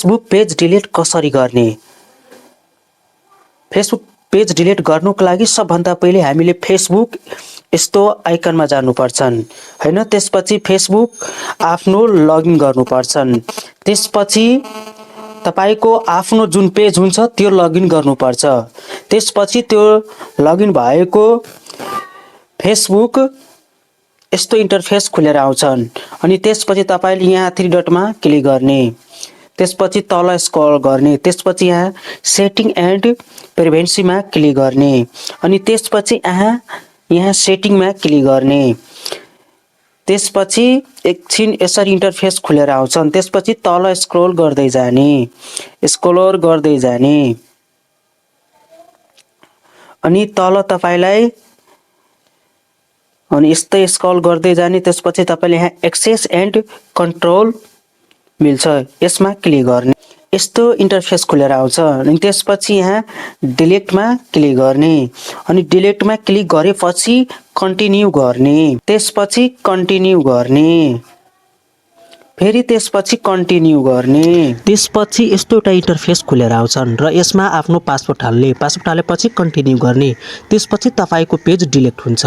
Facebook page delete कसरी गर्ने? Facebook page delete गर्नुको लागि सबभन्दा पहिले हामीले फेसबुक यस्तो आइकनमा जानुपर्छन् हैन। त्यसपछि फेसबुक आफ्नो लगइन गर्नुपर्छन्। त्यसपछि तपाईको आफ्नो जुन पेज हुन्छ त्यो लगइन गर्नुपर्छ। त्यसपछि त्यो लगइन भएको फेसबुक यस्तो इन्टरफेस खुलेर आउँछन् अनि त्यसपछि तपाईले यहाँ थ्री डटमा क्लिक गर्ने। त्यसपछि तल स्क्रल गर्ने। त्यसपछि यहाँ सेटिङ एन्ड प्रिभेन्सीमा क्लिक गर्ने अनि त्यसपछि यहाँ सेटिङमा क्लिक गर्ने। त्यसपछि एकछिन यसरी इन्टरफेस खुलेर आउँछन्। त्यसपछि तल स्क्रल गर्दै जाने अनि तल तपाईलाई अनि यस्तै स्क्रल गर्दै जाने। त्यसपछि तपाईले यहाँ एक्सेस एन्ड कन्ट्रोल मिल्छ, यसमा क्लिक गर्ने। यस्तो इन्टरफेस खुलेर आउँछ अनि त्यसपछि यहाँ डिलिटमा क्लिक गर्ने अनि डिलिटमा क्लिक गरेपछि कन्टिन्यू गर्ने। त्यसपछि कन्टिन्यू गर्ने, फेरि त्यसपछि कन्टिन्यू गर्ने। त्यसपछि यस्तो एउटा इन्टरफेस खुलेर आउँछन् र यसमा आफ्नो पासवर्ड हाल्ने। पासवर्ड हालेपछि कन्टिन्यू गर्ने। त्यसपछि तपाईको पेज डिलिट हुन्छ।